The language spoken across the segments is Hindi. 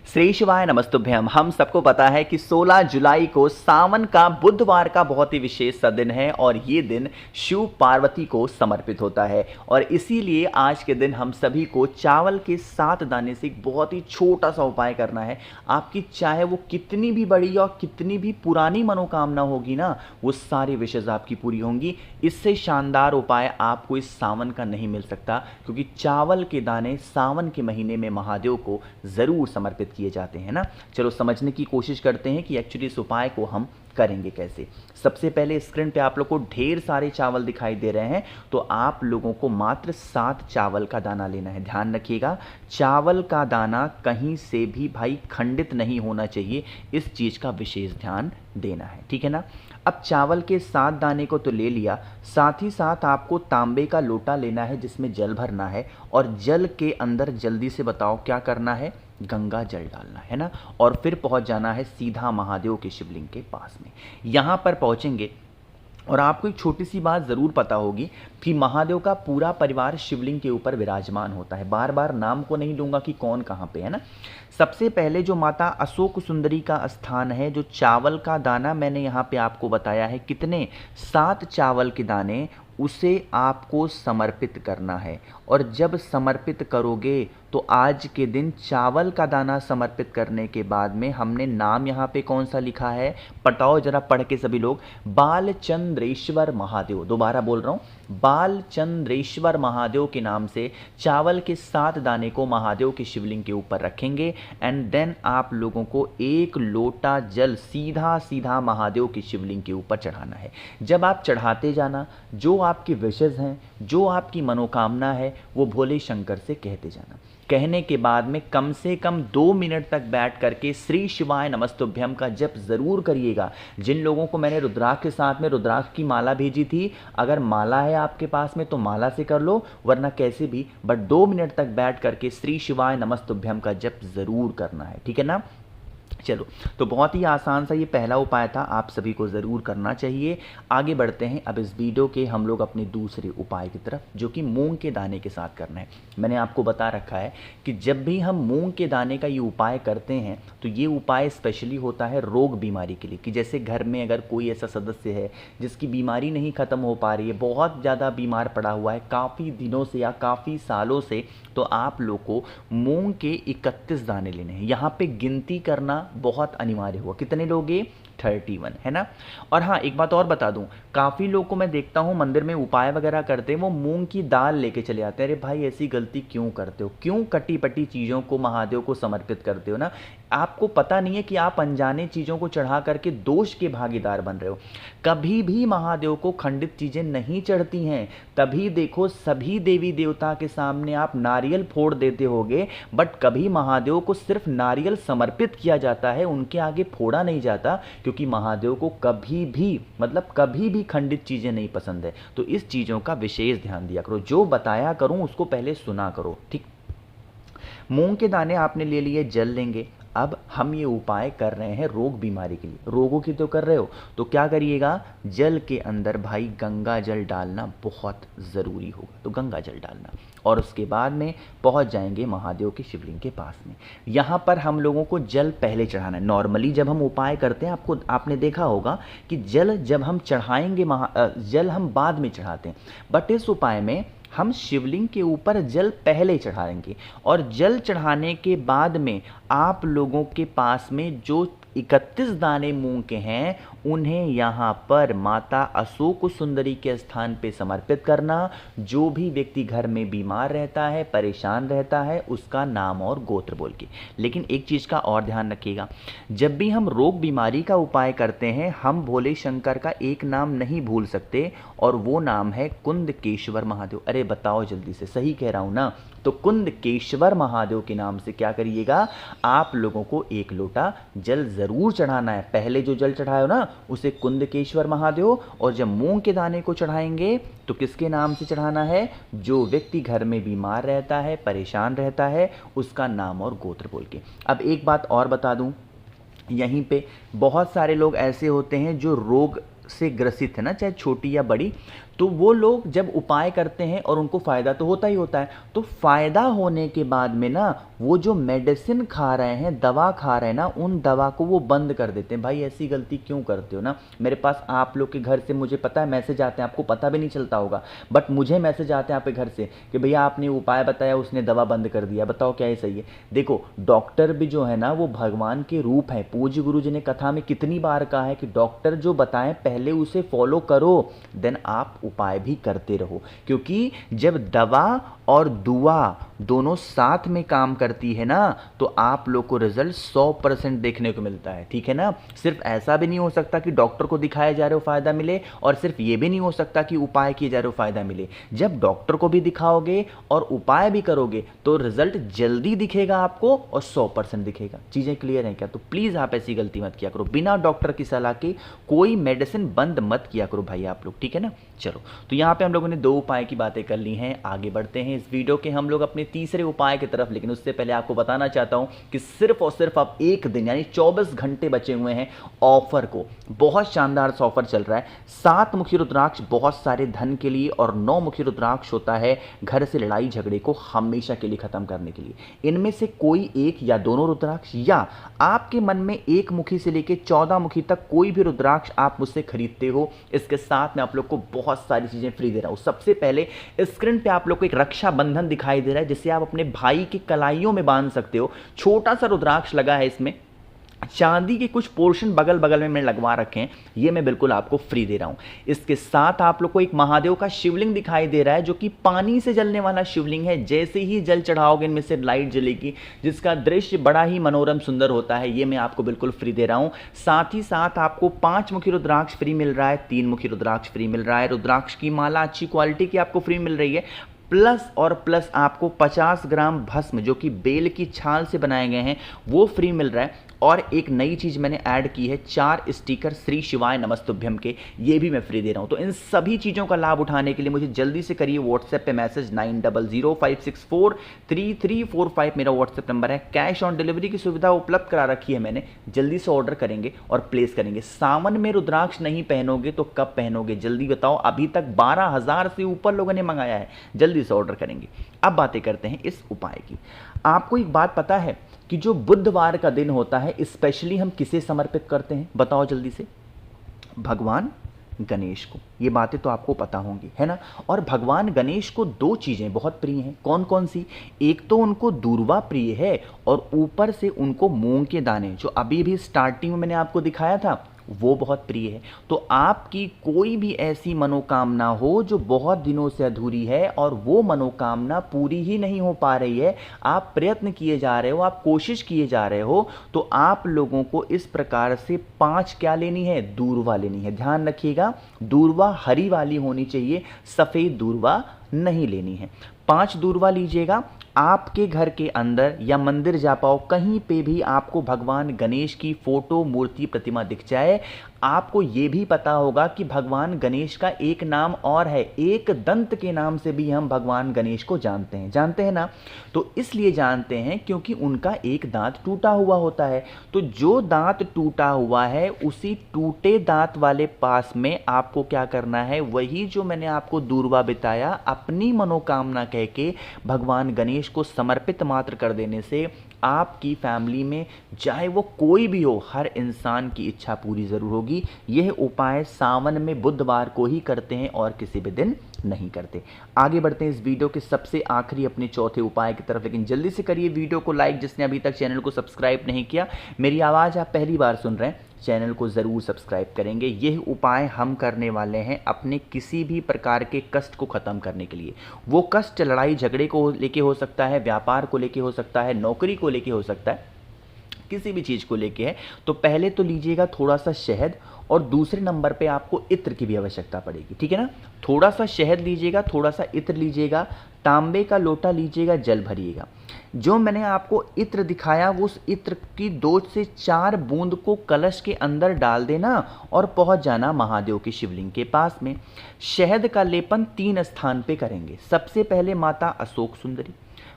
श्री शिवाय नमस्तुभ्यम। हम सबको पता है कि 16 जुलाई को सावन का बुधवार का बहुत ही विशेष सा दिन है और ये दिन शिव पार्वती को समर्पित होता है और इसीलिए आज के दिन हम सभी को चावल के 7 दाने से एक बहुत ही छोटा सा उपाय करना है। आपकी चाहे वो कितनी भी बड़ी और कितनी भी पुरानी मनोकामना होगी ना, वो सारी विशेष आपकी पूरी होंगी। इससे शानदार उपाय आपको इस सावन का नहीं मिल सकता, क्योंकि चावल के दाने सावन के महीने में महादेव को ज़रूर समर्पित किए जाते हैं ना। चलो समझने की कोशिश करते हैं कि एक्चुअली इस उपाय को हम करेंगे कैसे। सबसे पहले स्क्रीन पे आप लोग को ढेर सारे चावल दिखाई दे रहे हैं, तो आप लोगों को मात्र 7 चावल का दाना लेना है। ध्यान रखिएगा, चावल का दाना कहीं से भी भाई खंडित नहीं होना चाहिए, इस चीज़ का विशेष ध्यान देना है, ठीक है ना। अब चावल के 7 दाने को तो ले लिया, साथ ही साथ आपको तांबे का लोटा लेना है जिसमें जल भरना है और जल के अंदर जल्दी से बताओ क्या करना है, गंगा जल डालना है ना, और फिर पहुंच जाना है सीधा महादेव के शिवलिंग के पास में। यहाँ पर पहुंचेंगे और आपको एक छोटी सी बात ज़रूर पता होगी कि महादेव का पूरा परिवार शिवलिंग के ऊपर विराजमान होता है। बार बार नाम को नहीं लूँगा कि कौन कहाँ पे है ना। सबसे पहले जो माता अशोक सुंदरी का स्थान है, जो चावल का दाना मैंने यहाँ पे आपको बताया है कितने, 7 चावल के दाने, उसे आपको समर्पित करना है। और जब समर्पित करोगे तो आज के दिन चावल का दाना समर्पित करने के बाद में हमने नाम यहाँ पे कौन सा लिखा है, पटाओ जरा पढ़ के सभी लोग, बालचंद्रेश्वर महादेव। दोबारा बोल रहा हूँ, बालचंद्रेश्वर महादेव के नाम से चावल के 7 दाने को महादेव के शिवलिंग के ऊपर रखेंगे एंड देन आप लोगों को 1 लोटा जल सीधा सीधा महादेव के शिवलिंग के ऊपर चढ़ाना है। जब आप चढ़ाते जाना, जो आपकी विशेष हैं, जो आपकी मनोकामना है, वो भोले शंकर से कहते जाना। कहने के बाद में कम से कम 2 मिनट तक बैठ करके श्री शिवाय नमस्तुभ्यम का जप जरूर करिएगा। जिन लोगों को मैंने रुद्राक्ष के साथ में रुद्राक्ष की माला भेजी थी, अगर माला है आपके पास में तो माला से कर लो, वरना कैसे भी, बट 2 मिनट तक बैठ करके श्री शिवाय नमस्तुभ्यम का जप जरूर करना है, ठीक है ना। चलो, तो बहुत ही आसान सा ये पहला उपाय था, आप सभी को ज़रूर करना चाहिए। आगे बढ़ते हैं अब इस वीडियो के हम लोग अपने दूसरे उपाय की तरफ, जो कि मूंग के दाने के साथ करना है। मैंने आपको बता रखा है कि जब भी हम मूंग के दाने का ये उपाय करते हैं तो ये उपाय स्पेशली होता है रोग बीमारी के लिए, कि जैसे घर में अगर कोई ऐसा सदस्य है जिसकी बीमारी नहीं ख़त्म हो पा रही है, बहुत ज़्यादा बीमार पड़ा हुआ है काफ़ी दिनों से या काफ़ी सालों से, तो आप लोग को मूंग के 31 दाने लेने हैं। यहाँ पे गिनती करना बहुत अनिवार्य हुआ, कितने लोगे, 31 है ना। और हाँ, एक बात और बता दूं, काफ़ी लोग को मैं देखता हूँ मंदिर में उपाय वगैरह करते हैं, वो मूंग की दाल लेके चले आते हैं। अरे भाई, ऐसी गलती क्यों करते हो, क्यों कटी पटी चीज़ों को महादेव को समर्पित करते हो ना। आपको पता नहीं है कि आप अनजाने चीज़ों को चढ़ा करके दोष के भागीदार बन रहे हो। कभी भी महादेव को खंडित चीज़ें नहीं चढ़ती हैं। तभी देखो, सभी देवी देवता के सामने आप नारियल फोड़ देते होगे, बट कभी महादेव को सिर्फ नारियल समर्पित किया जाता है, उनके आगे फोड़ा नहीं जाता, क्योंकि महादेव को कभी भी, मतलब कभी भी खंडित चीज़ें नहीं पसंद है। तो इस चीज़ों का विशेष ध्यान दिया करो, जो बताया करूं उसको पहले सुना करो, ठीक। मूंग के दाने आपने ले लिए, जल लेंगे। अब हम ये उपाय कर रहे हैं रोग बीमारी के लिए, रोगों की तो कर रहे हो, तो क्या करिएगा, जल के अंदर भाई गंगा जल डालना बहुत ज़रूरी होगा, तो गंगा जल डालना और उसके बाद में पहुंच जाएंगे महादेव के शिवलिंग के पास में। यहाँ पर हम लोगों को जल पहले चढ़ाना है। नॉर्मली जब हम उपाय करते हैं, आपने देखा होगा कि जल जब हम चढ़ाएंगे, जल हम बाद में चढ़ाते हैं, बट इस उपाय में हम शिवलिंग के ऊपर जल पहले चढ़ाएंगे और जल चढ़ाने के बाद में आप लोगों के पास में जो 31 दाने मूंग के हैं, उन्हें यहाँ पर माता अशोक सुंदरी के स्थान पे समर्पित करना। जो भी व्यक्ति घर में बीमार रहता है, परेशान रहता है, उसका नाम और गोत्र बोल के। लेकिन एक चीज़ का और ध्यान रखिएगा, जब भी हम रोग बीमारी का उपाय करते हैं, हम भोले शंकर का एक नाम नहीं भूल सकते, और वो नाम है कुंदकेश्वर महादेव। अरे बताओ जल्दी से, सही कह रहा हूँ ना। तो कुंदकेश्वर महादेव के नाम से क्या करिएगा, आप लोगों को 1 लोटा जल जरूर चढ़ाना है। पहले जो जल चढ़ाए ना, उसे कुंदकेश्वर महादेव, और जब मूंग के दाने को चढ़ाएंगे तो किसके नाम से चढ़ाना है, जो व्यक्ति घर में बीमार रहता है, परेशान रहता है, उसका नाम और गोत्र बोल के। अब एक बात और बता दूं, यहीं पे बहुत सारे लोग ऐसे होते हैं जो रोग से ग्रसित है ना, चाहे छोटी या बड़ी, तो वो लोग जब उपाय करते हैं और उनको फ़ायदा तो होता ही होता है, तो फ़ायदा होने के बाद में ना वो जो मेडिसिन खा रहे हैं, दवा खा रहे हैं ना, उन दवा को वो बंद कर देते हैं। भाई ऐसी गलती क्यों करते हो ना? मेरे पास आप लोग के घर से मुझे पता है मैसेज आते हैं, आपको पता भी नहीं चलता होगा, बट मुझे मैसेज आते हैं आपके घर से कि भैया आपने उपाय बताया, उसने दवा बंद कर दिया, बताओ क्या ये सही है? देखो डॉक्टर भी जो है ना वो भगवान के रूप है। पूज्य गुरु जी ने कथा में कितनी बार कहा है कि डॉक्टर जो बताएं पहले उसे फॉलो करो, देन आप उपाय भी करते रहो। क्योंकि जब दवा और दुआ दोनों साथ में काम करती है ना, तो आप लोग को रिजल्ट 100% देखने को मिलता है। ठीक है ना? सिर्फ ऐसा भी नहीं हो सकता कि डॉक्टर को दिखाया जा रहे हो फायदा मिले, और सिर्फ ये भी नहीं हो सकता कि उपाय किए जा रहे हो फायदा मिले। जब डॉक्टर को भी दिखाओगे और उपाय भी करोगे तो रिजल्ट जल्दी दिखेगा आपको और 100% दिखेगा। चीजें क्लियर हैं क्या? तो प्लीज आप ऐसी गलती मत किया करो, बिना डॉक्टर की सलाह के कोई मेडिसिन बंद मत किया करो भाई आप लोग। ठीक है ना? चलो, तो यहाँ पे हम लोगों ने 2 उपाय की बातें कर ली हैं। आगे बढ़ते हैं इस वीडियो के हम लोग अपने तीसरे उपाय की तरफ, लेकिन उससे पहले आपको बताना चाहता हूं कि सिर्फ और सिर्फ अब एक दिन यानी 24 घंटे बचे हुए हैं ऑफर को। बहुत शानदार सा ऑफर चल रहा है। 7 मुखी रुद्राक्ष बहुत सारे धन के लिए, और 9 मुखी रुद्राक्ष होता है घर से लड़ाई झगड़े को हमेशा के लिए खत्म करने के लिए। इनमें से कोई एक या दोनों रुद्राक्ष, या आपके मन में 1 मुखी से लेकर 14 मुखी तक कोई भी रुद्राक्ष आप मुझसे खरीदते हो, इसके साथ में आप लोग को बहुत सारी चीजें फ्री दे रहा हूं। सबसे पहले स्क्रीन पे आप लोग को एक रक्षा बंधन दिखाई दे रहा है, जिसे आप अपने भाई की कलाइयों में बांध सकते हो। छोटा सा रुद्राक्ष लगा है इसमें, चांदी के कुछ पोर्शन बगल बगल में मैंने लगवा रखे हैं, ये मैं बिल्कुल आपको फ्री दे रहा हूं। इसके साथ आप लोग को एक महादेव का शिवलिंग दिखाई दे रहा है, जो कि पानी से जलने वाला शिवलिंग है। जैसे ही जल चढ़ाओगे इनमें से लाइट जलेगी, जिसका दृश्य बड़ा ही मनोरम सुंदर होता है। ये मैं आपको बिल्कुल फ्री दे रहा हूं। साथ ही साथ आपको 5 मुखी रुद्राक्ष फ्री मिल रहा है, 3 मुखी रुद्राक्ष फ्री मिल रहा है, रुद्राक्ष की माला अच्छी क्वालिटी की आपको फ्री मिल रही है, प्लस और प्लस आपको 50 ग्राम भस्म जो कि बेल की छाल से बनाए गए हैं वो फ्री मिल रहा है। और एक नई चीज मैंने ऐड की है, 4 स्टिकर श्री शिवाय नमस्तुभ्यम के, ये भी मैं फ्री दे रहा हूं। तो इन सभी चीजों का लाभ उठाने के लिए मुझे जल्दी से करिए व्हाट्सएप पे मैसेज 9005643345 मेरा व्हाट्सएप नंबर है। कैश ऑन डिलीवरी की सुविधा उपलब्ध करा रखी है मैंने, जल्दी से ऑर्डर करेंगे और प्लेस करेंगे। सावन में रुद्राक्ष नहीं पहनोगे तो कब पहनोगे जल्दी बताओ? अभी तक 12,000 से ऊपर लोगों ने मंगाया है, जल्दी से ऑर्डर करेंगे। अब बातें करते हैं इस उपाय की। आपको एक बात पता है कि जो बुधवार का दिन होता है स्पेशली हम किसे समर्पित करते हैं? बताओ जल्दी से। भगवान गणेश को। ये बातें तो आपको पता होंगी, है ना? और भगवान गणेश को 2 चीजें बहुत प्रिय हैं। कौन कौन सी? एक तो उनको दूर्वा प्रिय है, और ऊपर से उनको मूंग के दाने, जो अभी भी स्टार्टिंग में मैंने आपको दिखाया था, वो बहुत प्रिय है। तो आपकी कोई भी ऐसी मनोकामना हो जो बहुत दिनों से अधूरी है और वो मनोकामना पूरी ही नहीं हो पा रही है, आप प्रयत्न किए जा रहे हो, आप कोशिश किए जा रहे हो, तो आप लोगों को इस प्रकार से 5 क्या लेनी है? दूर्वा लेनी है। ध्यान रखिएगा, दूर्वा हरी वाली होनी चाहिए, सफेद दूर्वा नहीं लेनी है। 5 दूर्वा लीजिएगा। आपके घर के अंदर या मंदिर जा पाओ, कहीं पे भी आपको भगवान गणेश की फोटो, मूर्ति, प्रतिमा दिख जाए, आपको ये भी पता होगा कि भगवान गणेश का एक नाम और है, एक दंत के नाम से भी हम भगवान गणेश को जानते हैं। जानते हैं ना? तो इसलिए जानते हैं क्योंकि उनका एक दांत टूटा हुआ होता है। तो जो दांत टूटा हुआ है, उसी टूटे दांत वाले पास में आपको क्या करना है? वही जो मैंने आपको दूर्वा बताया, अपनी मनोकामना कह के भगवान गणेश को समर्पित मात्र कर देने से आपकी फैमिली में चाहे वो कोई भी हो, हर इंसान की इच्छा पूरी जरूर होगी। यह उपाय सावन में बुधवार को ही करते हैं और किसी भी दिन नहीं करते। आगे बढ़ते हैं इस वीडियो के सबसे आखिरी अपने चौथे उपाय की तरफ, लेकिन जल्दी से करिए वीडियो को लाइक, जिसने अभी तक चैनल को सब्सक्राइब नहीं किया। मेरी आवाज़ आप पहली बार सुन रहे हैं, चैनल को ज़रूर सब्सक्राइब करेंगे। यह उपाय हम करने वाले हैं अपने किसी भी प्रकार के कष्ट को ख़त्म करने के लिए। वो कष्ट लड़ाई झगड़े को लेके हो सकता है, व्यापार को लेके हो सकता है, नौकरी को लेके हो सकता है, किसी भी चीज़ को लेके है। तो पहले तो लीजिएगा थोड़ा सा शहद, और दूसरे नंबर पे आपको इत्र की भी आवश्यकता पड़ेगी। ठीक है ना? थोड़ा सा शहद लीजिएगा, थोड़ा सा इत्र लीजिएगा, तांबे का लोटा लीजिएगा, जल भरिएगा। जो मैंने आपको इत्र दिखाया, वो उस इत्र की 2 से 4 बूंद को कलश के अंदर डाल देना और पहुंच जाना महादेव के शिवलिंग के पास में। शहद का लेपन 3 स्थान पे करेंगे। सबसे पहले माता अशोक सुंदरी,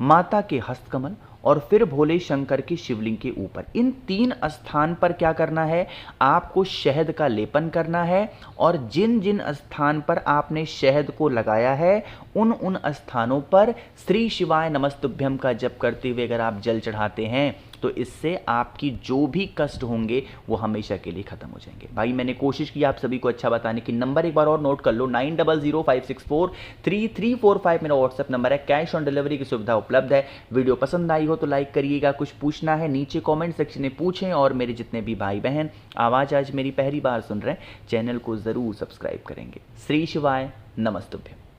माता के हस्तकमल और फिर भोले शंकर के शिवलिंग के ऊपर। इन 3 स्थान पर क्या करना है, आपको शहद का लेपन करना है और जिन जिन स्थान पर आपने शहद को लगाया है उन उन स्थानों पर श्री शिवाय नमस्तुभ्यम का जप करते हुए अगर आप जल चढ़ाते हैं तो इससे आपकी जो भी कष्ट होंगे वो हमेशा के लिए खत्म हो जाएंगे। भाई मैंने कोशिश की आप सभी को अच्छा बताने की। नंबर एक बार और नोट कर लो, 9005643345 मेरा व्हाट्सएप नंबर है। कैश ऑन डिलीवरी की सुविधा उपलब्ध है। वीडियो पसंद आई हो तो लाइक करिएगा, कुछ पूछना है नीचे कॉमेंट सेक्शन में पूछें, और मेरे जितने भी भाई बहन आवाज़ आज मेरी पहली बार सुन रहे हैं चैनल को ज़रूर सब्सक्राइब करेंगे। श्री शिवाय नमस्तुभ्यम।